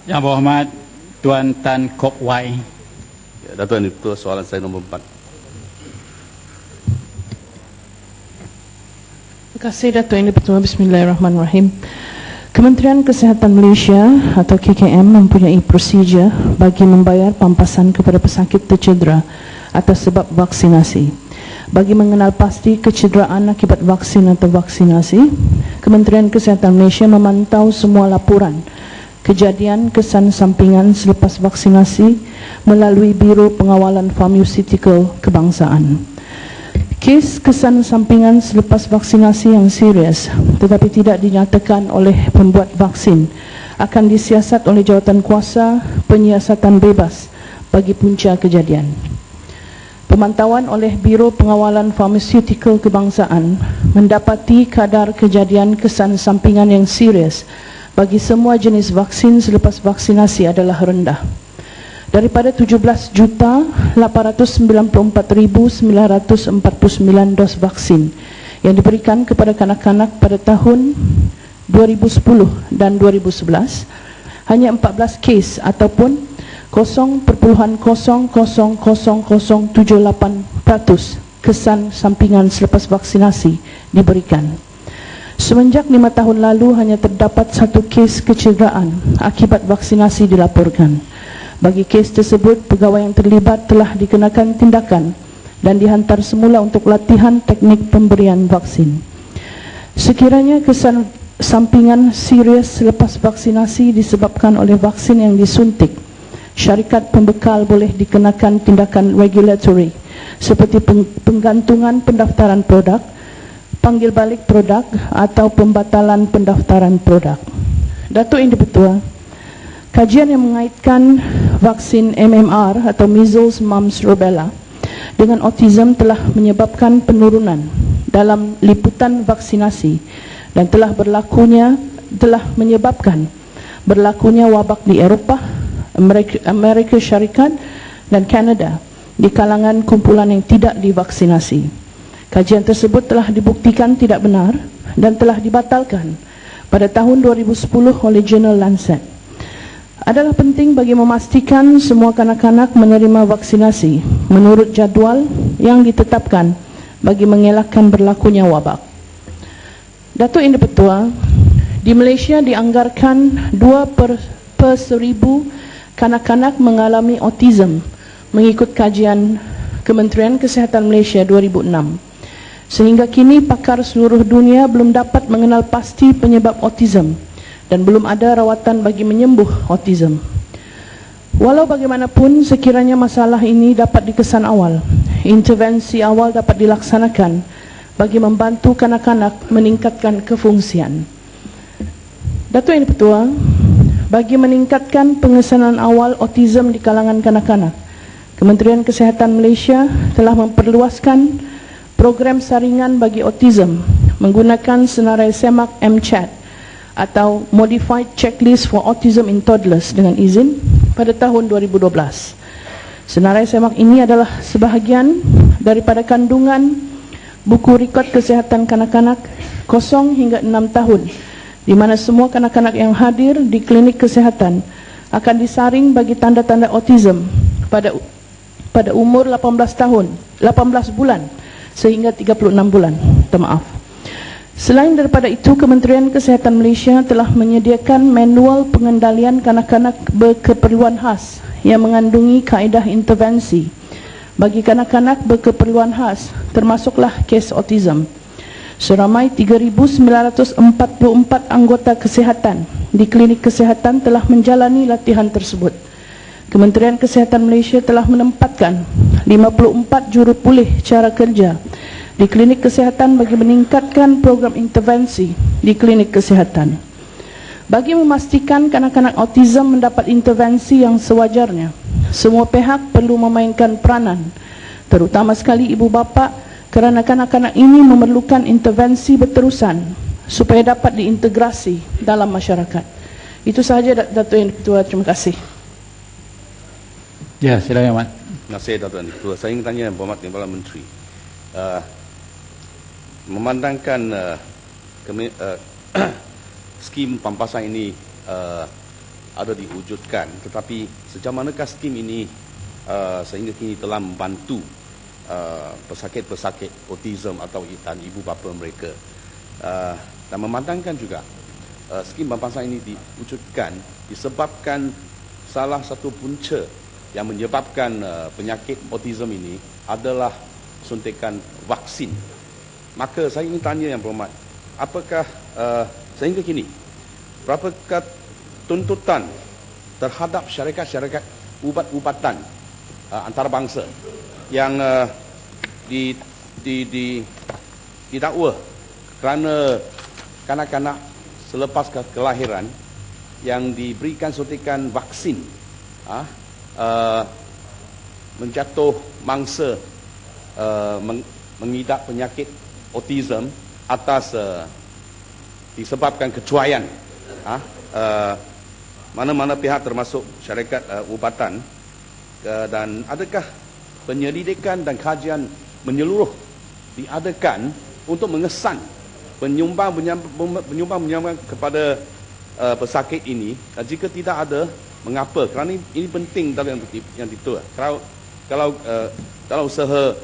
Yang berhormat Tuan Tan Kok Wai. Ya, Datuk Yang Dipertua, soalan saya nombor 4. Terima kasih Datuk Yang Dipertua. Bismillahirrahmanirrahim. Kementerian Kesihatan Malaysia atau KKM mempunyai prosedur bagi membayar pampasan kepada pesakit tercedera atas sebab vaksinasi. Bagi mengenal pasti kecederaan akibat vaksin atau vaksinasi, Kementerian Kesihatan Malaysia memantau semua laporan kejadian kesan sampingan selepas vaksinasi melalui Biro Pengawalan Pharmaceutical Kebangsaan. Kes kesan sampingan selepas vaksinasi yang serius tetapi tidak dinyatakan oleh pembuat vaksin akan disiasat oleh Jawatankuasa Penyiasatan Bebas bagi punca kejadian. Pemantauan oleh Biro Pengawalan Pharmaceutical Kebangsaan mendapati kadar kejadian kesan sampingan yang serius bagi semua jenis vaksin selepas vaksinasi adalah rendah. Daripada 17,894,949 dos vaksin yang diberikan kepada kanak-kanak pada tahun 2010 dan 2011, hanya 14 kes ataupun 0.0000078% kesan sampingan selepas vaksinasi diberikan. Semenjak 5 tahun lalu hanya terdapat 1 kes kecederaan akibat vaksinasi dilaporkan. Bagi kes tersebut, pegawai yang terlibat telah dikenakan tindakan dan dihantar semula untuk latihan teknik pemberian vaksin. Sekiranya kesan sampingan serius selepas vaksinasi disebabkan oleh vaksin yang disuntik, syarikat pembekal boleh dikenakan tindakan regulatory seperti penggantungan pendaftaran produk, panggil balik produk atau pembatalan pendaftaran produk. Datuk Yang Dipertua, kajian yang mengaitkan vaksin MMR atau Measles, Mumps, Rubella dengan autism telah menyebabkan penurunan dalam liputan vaksinasi dan telah menyebabkan berlakunya wabak di Eropah, Amerika Syarikat dan Kanada di kalangan kumpulan yang tidak divaksinasi. Kajian tersebut telah dibuktikan tidak benar dan telah dibatalkan pada tahun 2010 oleh jurnal Lancet. Adalah penting bagi memastikan semua kanak-kanak menerima vaksinasi menurut jadual yang ditetapkan bagi mengelakkan berlakunya wabak. Datuk Yang Dipertua, di Malaysia dianggarkan 2/1000 kanak-kanak mengalami autism mengikut kajian Kementerian Kesihatan Malaysia 2006. Sehingga kini pakar seluruh dunia belum dapat mengenal pasti penyebab autism dan belum ada rawatan bagi menyembuh autism. Walau bagaimanapun, sekiranya masalah ini dapat dikesan awal, intervensi awal dapat dilaksanakan bagi membantu kanak-kanak meningkatkan kefungsian. Datuk Yang Dipertua, bagi meningkatkan pengesanan awal autism di kalangan kanak-kanak, Kementerian Kesihatan Malaysia telah memperluaskan program saringan bagi autism menggunakan senarai semak MCHAT atau Modified Checklist for Autism in Toddlers dengan izin pada tahun 2012. Senarai semak ini adalah sebahagian daripada kandungan buku rekod kesihatan kanak-kanak 0 hingga 6 tahun, di mana semua kanak-kanak yang hadir di klinik kesihatan akan disaring bagi tanda-tanda autism pada umur 18 bulan sehingga 36 bulan. Maaf. Selain daripada itu, Kementerian Kesihatan Malaysia telah menyediakan manual pengendalian kanak-kanak berkeperluan khas yang mengandungi kaedah intervensi bagi kanak-kanak berkeperluan khas, termasuklah kes autism. Seramai 3,944 anggota kesihatan di klinik kesihatan telah menjalani latihan tersebut. Kementerian Kesihatan Malaysia telah menempatkan 54 jurupulih cara kerja di klinik kesihatan bagi meningkatkan program intervensi di klinik kesihatan. Bagi memastikan kanak-kanak autism mendapat intervensi yang sewajarnya, semua pihak perlu memainkan peranan, terutama sekali ibu bapa, kerana kanak-kanak ini memerlukan intervensi berterusan supaya dapat diintegrasi dalam masyarakat. Itu sahaja Datuk Yang Dipertua. Terima kasih. Ya, silakan Mat. Terima kasih Datuk Yang Dipertua. Saya ingin tanya Berhormat Timbalan Menteri. Memandangkan skim pampasan ini ada diwujudkan, tetapi sejauh manakah skim ini sehingga kini telah membantu pesakit-pesakit autism atau dan ibu bapa mereka, dan memandangkan juga skim Bangsa ini diwujudkan disebabkan salah satu punca yang menyebabkan penyakit autism ini adalah suntikan vaksin. Maka saya ingin tanya Yang Berhormat, apakah sehingga kini berapakah tuntutan terhadap syarikat-syarikat ubat-ubatan antarabangsa yang didakwa kerana kanak-kanak selepas kelahiran yang diberikan suntikan vaksin menjatuh mangsa mengidap penyakit autism atas disebabkan kecuaian mana-mana pihak termasuk syarikat ubatan, dan adakah penyelidikan dan kajian menyeluruh diadakan untuk mengesan penyumbang kepada pesakit ini, dan jika tidak ada, mengapa? Kerana ini penting dalam yang itu. Kalau usaha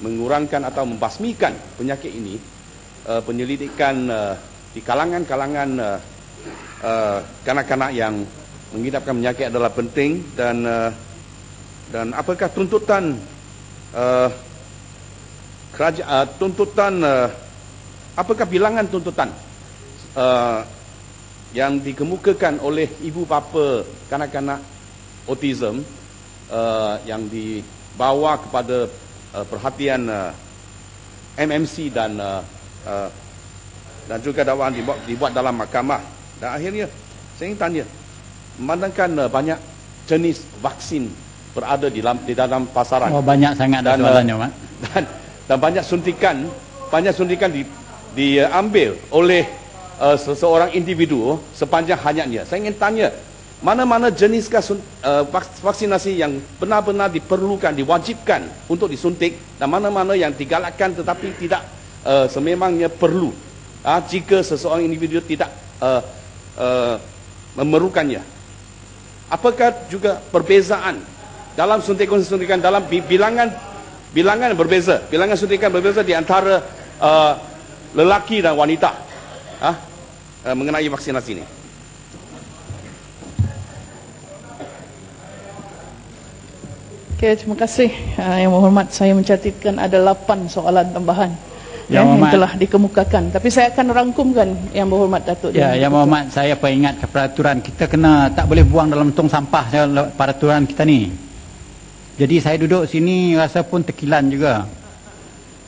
mengurangkan atau membasmikan penyakit ini, penyelidikan di kalangan-kalangan kanak-kanak yang mengidapkan penyakit adalah penting, dan apakah tuntutan apakah bilangan tuntutan yang dikemukakan oleh ibu bapa kanak-kanak autism yang dibawa kepada perhatian MMC dan juga dakwaan dibuat dalam mahkamah. Dan akhirnya saya ingin tanya, memandangkan banyak jenis vaksin berada di dalam pasaran. Oh, banyak sangat ada soalannya, Mak. Dan banyak suntikan diambil oleh seseorang individu sepanjang hayatnya. Saya ingin tanya, mana-mana jeniskah vaksinasi yang benar-benar diperlukan, diwajibkan untuk disuntik, dan mana-mana yang digalakkan tetapi tidak sememangnya perlu jika seseorang individu tidak memerlukannya. Apakah juga perbezaan dalam suntikan-suntikan, dalam bilangan berbeza, bilangan suntikan berbeza di antara lelaki dan wanita mengenai vaksinasi ini? Okay, terima kasih Yang Berhormat. Saya mencatatkan ada 8 soalan tambahan yang telah dikemukakan. Tapi saya akan rangkumkan Yang Berhormat Datuk. Ya, Yang Berhormat, saya peringat ke peraturan kita kena tak boleh buang dalam tong sampah peraturan kita ni. Jadi saya duduk sini rasa pun terkilan juga.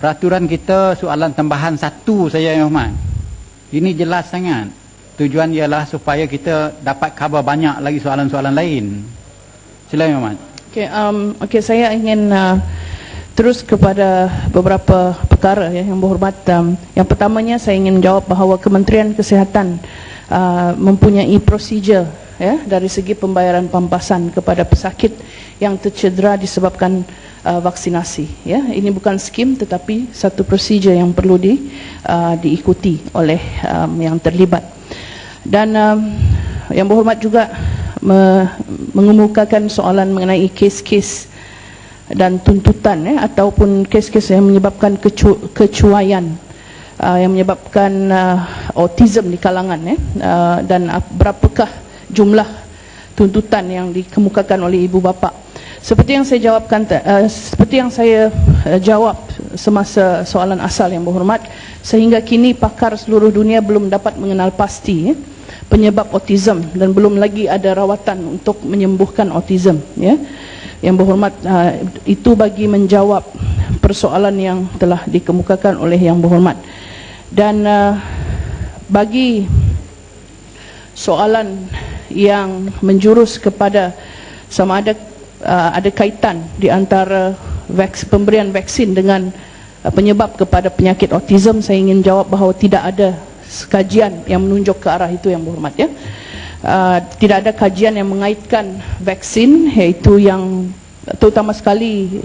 Peraturan kita soalan tambahan 1 saja Yang Berhormat. Ini jelas sangat. Tujuan ialah supaya kita dapat cover banyak lagi soalan-soalan lain. Sila Yang Berhormat. Okey, saya ingin terus kepada beberapa perkara Yang Berhormat. Yang pertamanya saya ingin jawab bahawa Kementerian Kesihatan mempunyai prosedur dari segi pembayaran pampasan kepada pesakit yang tercedera disebabkan vaksinasi. Ini bukan skim tetapi satu prosedur yang perlu diikuti oleh yang terlibat. Dan Yang Berhormat juga mengemukakan soalan mengenai kes-kes dan tuntutan ataupun kes-kes yang menyebabkan kecuaian, yang menyebabkan autism di kalangan, dan berapakah jumlah tuntutan yang dikemukakan oleh ibu bapa. Seperti yang saya jawab semasa soalan asal Yang Berhormat, sehingga kini pakar seluruh dunia belum dapat mengenal pasti penyebab autism dan belum lagi ada rawatan untuk menyembuhkan autism. Yang Berhormat, itu bagi menjawab persoalan yang telah dikemukakan oleh Yang Berhormat. Dan bagi soalan yang menjurus kepada sama ada kaitan di antara pemberian vaksin dengan penyebab kepada penyakit autism, saya ingin jawab bahawa tidak ada kajian yang menunjuk ke arah itu Yang Berhormat. Tidak ada kajian yang mengaitkan vaksin, iaitu yang terutama sekali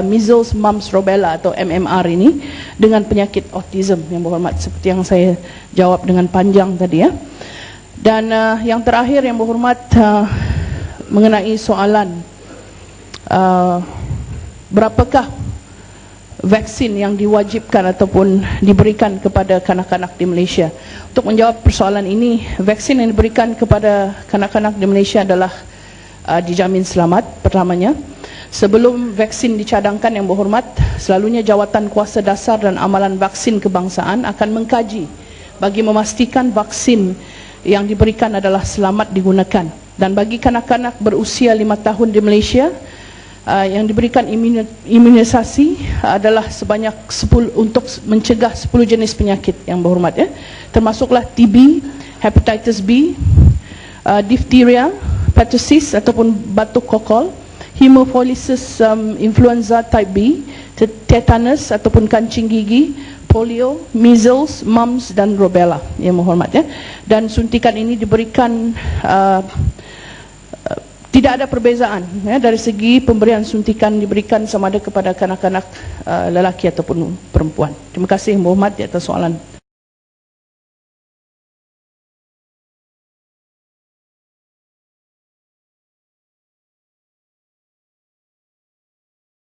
measles, mumps, rubella atau MMR ini dengan penyakit autism Yang Berhormat, seperti yang saya jawab dengan panjang tadi. Dan yang terakhir yang berhormat, mengenai soalan berapakah vaksin yang diwajibkan ataupun diberikan kepada kanak-kanak di Malaysia. Untuk menjawab persoalan ini, vaksin yang diberikan kepada kanak-kanak di Malaysia adalah dijamin selamat pertamanya. Sebelum vaksin dicadangkan yang berhormat, selalunya Jawatan Kuasa Dasar dan Amalan Vaksin Kebangsaan akan mengkaji bagi memastikan vaksin yang diberikan adalah selamat digunakan. Dan bagi kanak-kanak berusia 5 tahun di Malaysia, yang diberikan imunisasi adalah sebanyak 10 untuk mencegah 10 jenis penyakit yang berhormat, ya. Termasuklah TB, hepatitis B, diphtheria, pertussis ataupun batuk kokol, hemophilisis influenza type B, tetanus ataupun kancing gigi, polio, measles, mumps dan rubella yang berhormat, ya. Dan suntikan ini diberikan tidak ada perbezaan, ya, dari segi pemberian suntikan diberikan sama ada kepada kanak-kanak lelaki ataupun perempuan. Terima kasih yang berhormat di atas soalan